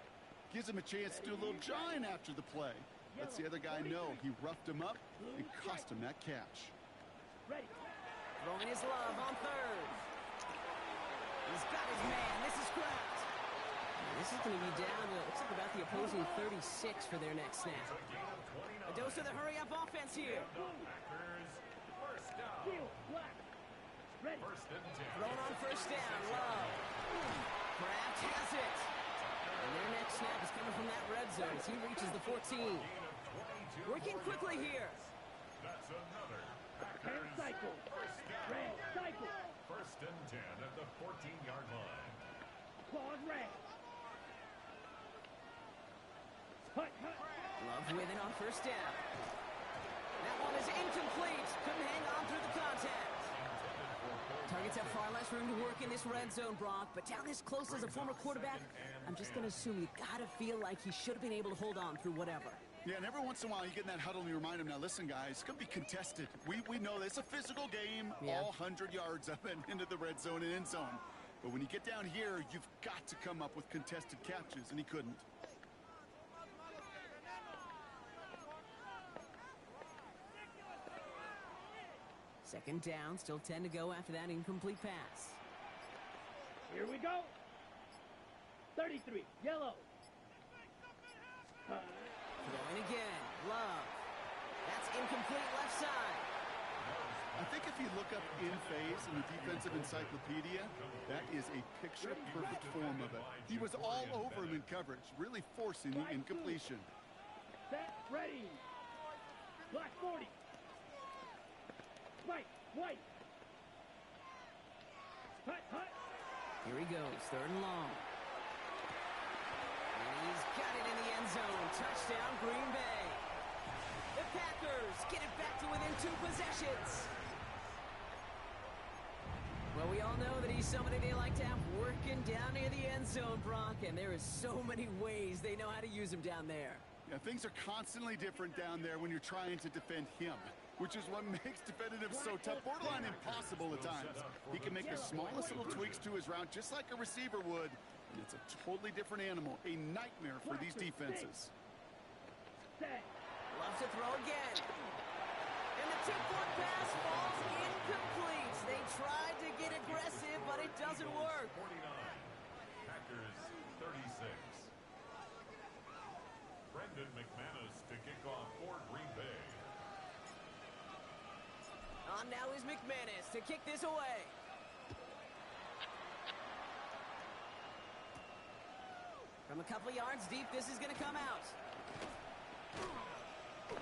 Gives him a chance to do a little jawing after the play. Lets the other guy know he roughed him up and cost him that catch. Ready. Throwing his Love on 3rd. He's got his man. This is Kraft. This is going to be down to, looks like about the opposing 36 for their next snap. A dose of the hurry-up offense here. Packers, first down. Steel. Black. Ready. 1st and 10. Thrown on 1st down. Love. Kraft has it. And their next snap is coming from that red zone as he reaches the 14. Working quickly here. That's another. Hand cycle. Red. Cycle. 1st and 10 at the 14-yard line. Claws red. Hut, hut. Love with it on 1st down. That one is incomplete. Couldn't hang on through the contact. Targets have far less room to work in this red zone, Brock, but down this close as a former quarterback, I'm just going to assume you got to feel like he should have been able to hold on through whatever. Yeah, and every once in a while you get in that huddle and you remind him, now listen, guys, it's going to be contested. We know this. It's a physical game, Yeah. all 100 yards up and into the red zone and end zone. But when you get down here, you've got to come up with contested catches, and he couldn't. Second down, still 10 to go after that incomplete pass. Here we go. 33. Yellow. Throwing again. Love. That's incomplete left side. I think if you look up in phase in the defensive encyclopedia, that is a picture-perfect form of it. He was all over him in coverage, really forcing the incompletion. Set. Ready. Black 40. Right. White. Hut, hut. Here he goes, 3rd and long. And he's got it in the end zone. Touchdown, Green Bay. The Packers get it back to within 2 possessions. Well, we all know that he's somebody they like to have working down near the end zone, Brock, and there is so many ways they know how to use him down there. Yeah, things are constantly different down there when you're trying to defend him, which is what makes defending him so tough, borderline impossible at times. He can make the smallest little tweaks to his route just like a receiver would, and it's a totally different animal, a nightmare for these defenses. Set. Loves to throw again. And the tip-point pass falls incomplete. They tried to get aggressive, but it doesn't work. 49. Packers 36. Brendan McManus to kick off for Green Bay. On now is McManus to kick this away. From a couple of yards deep, this is going to come out.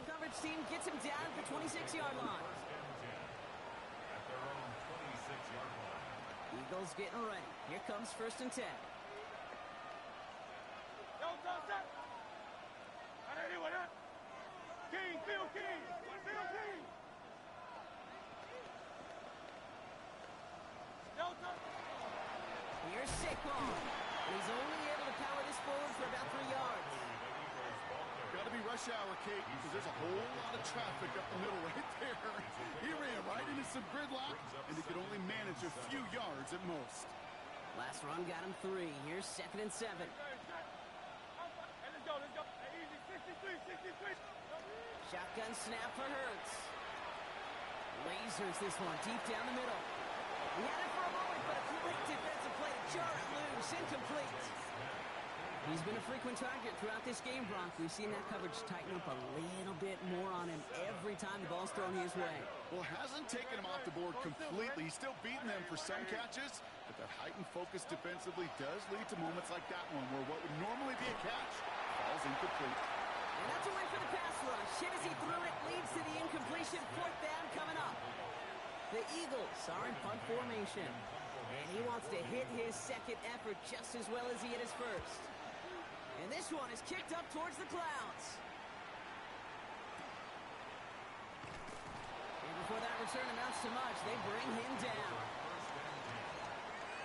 Coverage team gets him down at the 26-yard line. 1st and 10 at their own 26-yard line. Eagles getting ready. Here comes 1st and 10. King, Phil King. Phil King. Here's Saquon. And he's only able to power this forward for about 3 yards. Got to be rush hour, Kate, because there's a whole lot of traffic up the middle right there. He ran right into some gridlock, and he could only manage a few yards at most. Last run got him 3. Here's 2nd and 7. Let's go. Easy. 63. Shotgun snap for Hurts. Lasers this one deep down the middle. He had it for a moment, but a great defensive play to jar it loose. Incomplete. He's been a frequent target throughout this game, Brock. We've seen that coverage tighten up a little bit more on him every time the ball's thrown his way. Well, hasn't taken him off the board completely. He's still beating them for some catches, but that heightened focus defensively does lead to moments like that one where what would normally be a catch falls incomplete. And that's a way for the pass rush. Hit as he threw it, leads to the incompletion. Fourth down coming up. The Eagles are in punt formation. And he wants to hit his second effort just as well as he hit his first. And this one is kicked up towards the clouds. And before that return amounts to much, they bring him down.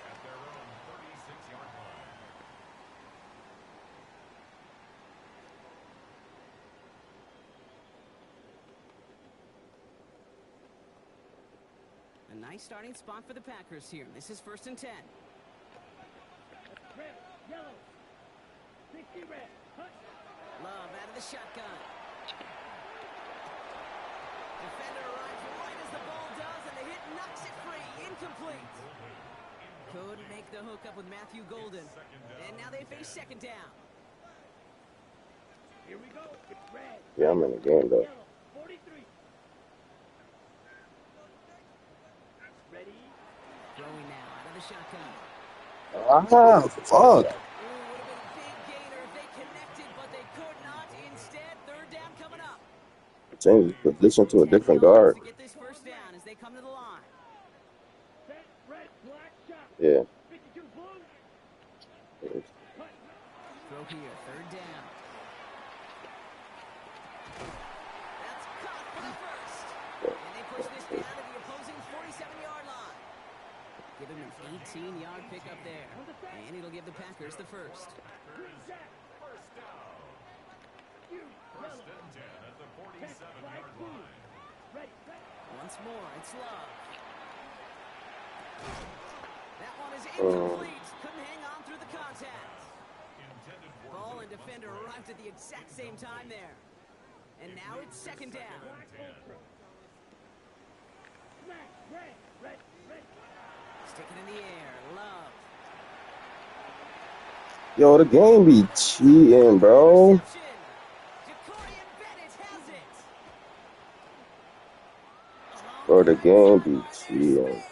At their own 36-yard line. A nice starting spot for the Packers here. This is 1st and 10. Red, yellow. 60 red. Hunt. Love out of the shotgun. Defender arrives right as the ball does, and the hit knocks it free. Incomplete. Couldn't make the hook up with Matthew Golden. And now they face 2nd down. Here we go. Red. Yeah, I'm in the game though. Yellow. 43. Ready. Throwing now out of the shotgun. Ah, fuck. Ooh, would have been a big gainer if they connected, but they could not. Instead, 3rd down coming up. Change position to a 10 different yards guard. to get this 1st down as they come to the line. Set. Red. Black. Shot. Yeah. 52 blue. Hunt. Throw here, 3rd down. That's caught for the first. And they push this down to the opposing 47-yard line. Give him an 18-yard pickup there. And it'll give the Packers the first. Green jack. First down. You. First Yellow. and 10 at the 10. Black. 47-yard Blue. line. Ready. Set. Once more, it's Love. That one is incomplete. Couldn't hang on through the contact. Intended for Ball and defender arrived at the exact same time there. And now it's 2nd down. Black. Ultra. Smack. Red. Red. Red. Stick it in the air. Love. Yo, the game be cheating, bro. Reception. Jacorian Bennett has it. Bro, the game be cheating. And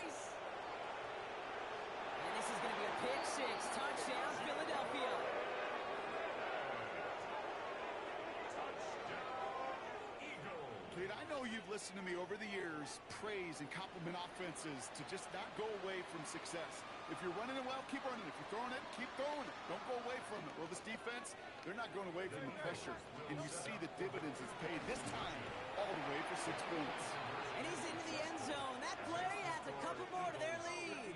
this is going to be a pick 6. Touchdown, Philadelphia. Kid, I know you've listened to me over the years praise and compliment offenses to just not go away from success. If you're running it well, keep running it. If you're throwing it, keep throwing it. Don't go away from it. Well, this defense, they're not going away from the pressure. And you see the dividends it's paid this time all the way for 6 points. And he's into the end zone. That play adds a couple more to their lead.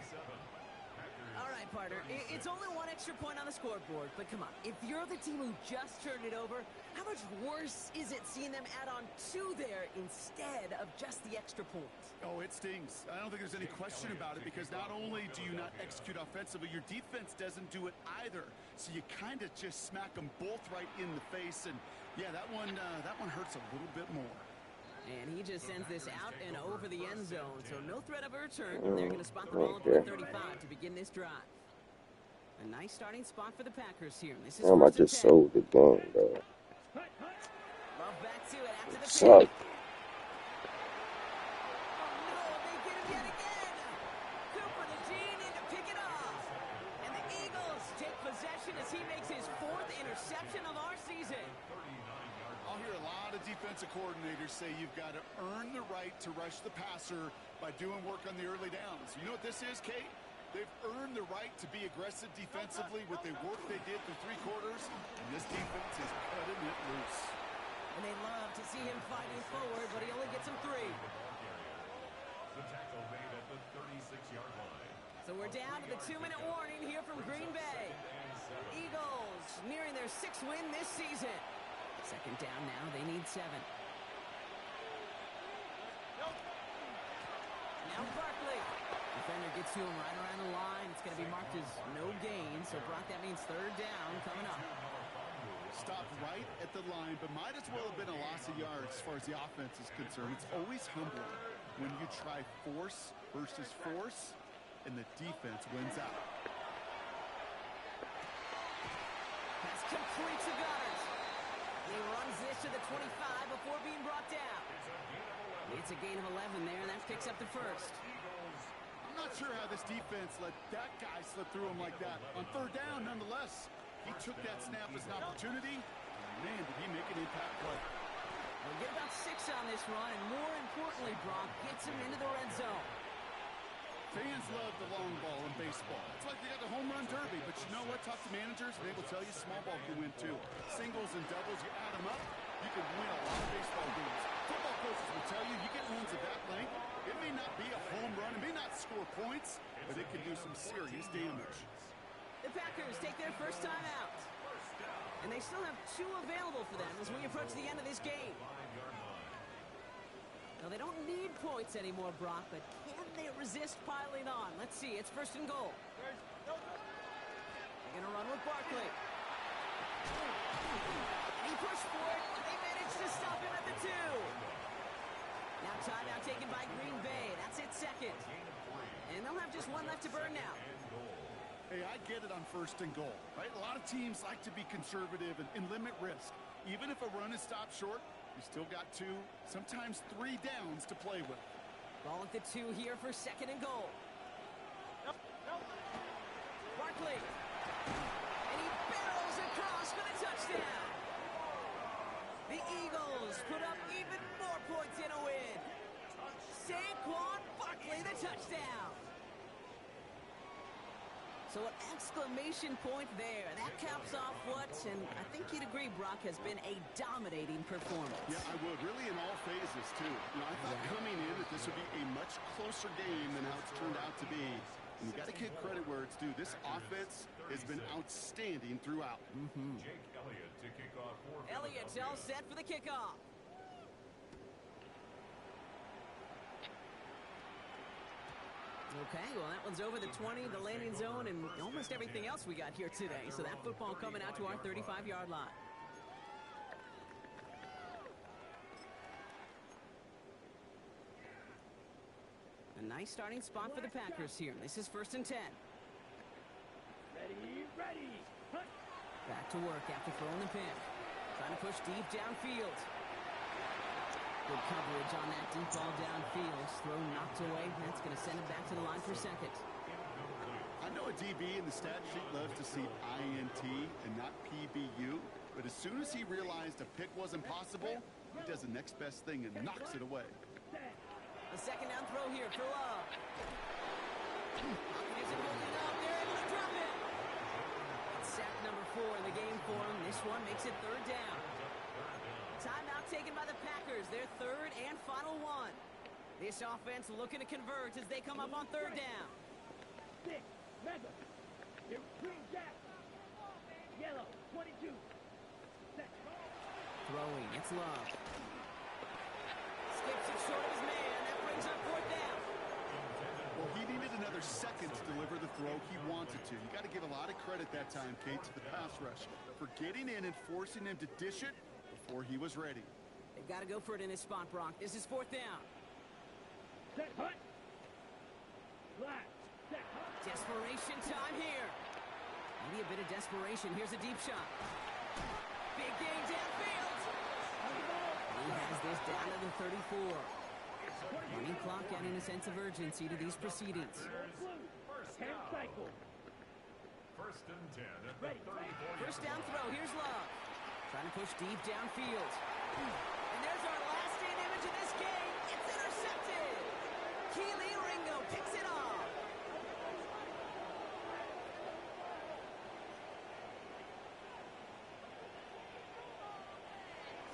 All right, partner. It's only 1 extra point on the scoreboard. But come on, if you're the team who just turned it over, how much worse is it seeing them add on 2 there instead of just the extra point? Oh, it stings. I don't think there's any question about it because not only do you not execute offensively, your defense doesn't do it either. So you kind of just smack them both right in the face. And, yeah, that one hurts a little bit more. And he just sends this out and over the end zone, so no threat of a return. They're going to spot the ball up at the 35 to begin this drive. A nice starting spot for the Packers here. This is Damn, I 1st and just 10. sold the game, bro. Hunt. Hunt. Love back to it after the Suck. pick. Oh, no, they get him yet again. Cooper the Gene in to pick it off. And the Eagles take possession as he makes his 4th interception of our season. I'll hear a lot of defensive coordinators say you've got to earn the right to rush the passer by doing work on the early downs. You know what this is, Kate? They've earned the right to be aggressive defensively with the work they did through 3 quarters, and this defense is cutting it loose. And they love to see him fighting forward, but he only gets him 3. The tackle made at the 36-yard line. So we're down to the 2-minute warning here from Green Bay. Eagles nearing their 6th win this season. 2nd down now, they need 7. Now Barkley. Defender gets to him right around the line. It's going to be marked as no gain. So, Brock, that means 3rd down coming up. Stopped right at the line, but might as well have been a loss of yards as far as the offense is concerned. It's always humbling when you try force versus force, and the defense wins out. completes the gunners. He runs this to the 25 before being brought down. It's a gain of 11 there, and that picks up the first. I'm not sure how this defense let that guy slip through him like that. On third down, nonetheless, he took that snap as an opportunity. And man, did he make an impact play. We'll get about 6 on this run, and more importantly, Brock gets him into the red zone. Fans love the long ball in baseball. It's like they got the home run derby, but you know what? Talk to managers, and they will tell you small ball can win too. Singles and doubles, you add them up, you can win a lot of baseball games. Football coaches will tell you, you get runs of that length, it may not be a home run, it may not score points, but it can do some serious damage. The Packers take their first time out. And they still have 2 available for them as we approach the end of this game. Now, they don't need points anymore, Brock, but can they resist piling on? Let's see. It's first and goal. They're going to run with Barkley. And he pushed for it, but they managed to stop him at the 2. Now timeout taken by Green Bay. That's it, second. And they'll have just 1 left to burn now. Hey, I get it on first and goal, right? A lot of teams like to be conservative and limit risk. Even if a run is stopped short, you still got 2, sometimes 3 downs to play with. Ball at the 2 here for second and goal. Barkley. And he barrels across for the touchdown. The Eagles put up even more points in a win. Saquon Barkley, the touchdown. So an exclamation point there. That caps off what, and I think you'd agree, Brock, has been a dominating performance. Yeah, I would. Really in all phases, too. You know, I thought coming in that this would be a much closer game than how it's turned out to be. And you got to give credit where it's due. This offense has been outstanding throughout. Jake Elliott to kick off for Elliott's all set for the kickoff. Okay, well, that one's over the 20, the landing zone, and almost everything else we got here today. So that football coming out to our 35-yard line. A nice starting spot for the Packers here. This is first and 10. Ready. Hunt. Back to work after throwing the pick. Trying to push deep downfield. Good coverage on that deep ball downfield. Throw knocked away. That's going to send it back to the line for second. I know a DB in the stat sheet loves to see INT and not PBU, but as soon as he realized a pick wasn't possible, he does the next best thing and knocks it away. A second down throw here for Love. Pocket isn't holding up. They're able to drop it. It's sack number 4 in the game for him. This one makes it third down. Timeout taken by the Packers. Their third and final one. This offense looking to convert as they come up on third down. 6, Mega. Here, Green Jack. Yellow, 22. Set. Throwing, it's Love. Skips it short of his man. That brings up fourth down. Well, he needed another second to deliver the throw he wanted to. You got to give a lot of credit that time, Kate, to the pass rush for getting in and forcing him to dish it before he was ready. They've got to go for it in his spot, Brock. This is fourth down. Set, hunt. Flat. Set, hunt. Desperation time here. Maybe a bit of desperation. Here's a deep shot. Big game downfield. He has this down to the 34. Running clock adding a sense of urgency to these proceedings. First 10 down. cycles. First and 10 at the Ready. 34. First down throw. Here's Love. Trying to push deep downfield. And there's our last in image of this game. It's intercepted. Keely Ringo picks it off.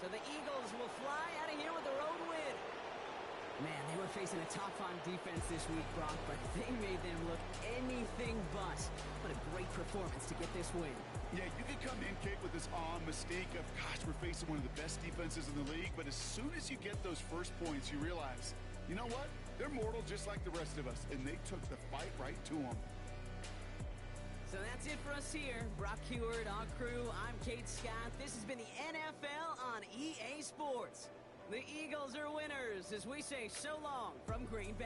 So the Eagles will fly out of here with a road win. Man, they were facing a top-5 defense this week, Brock, but they made them look anything but. What a great performance to get this win. Yeah, you can come in, Kate, with this awe mystique of, gosh, we're facing one of the best defenses in the league, but as soon as you get those first points, you realize, you know what? They're mortal just like the rest of us, and they took the fight right to them. So that's it for us here. Brock Heward, our crew, I'm Kate Scott. This has been the NFL on EA Sports. The Eagles are winners as we say so long from Green Bay.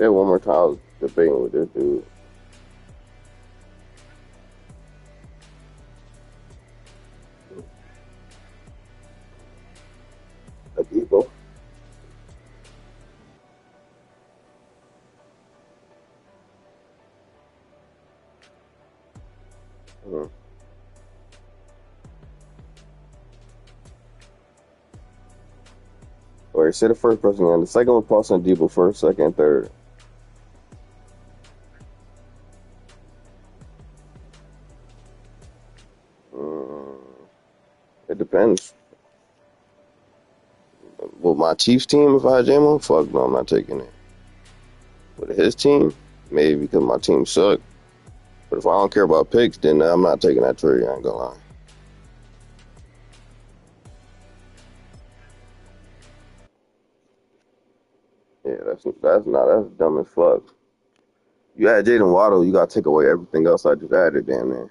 Say it one more time. I was debating with this dude. A Debo. Hmm. Wait, say the first person again. The second was Paulson Debo first, second, third. Mm, it depends. With my Chiefs team, if I had J-Mo, fuck no, I'm not taking it. With his team, maybe because my team suck. But if I don't care about picks, then I'm not taking that trade. I ain't gonna lie. Yeah, that's dumb as fuck. You add Jaden Waddle, you gotta take away everything else I just added, damn man.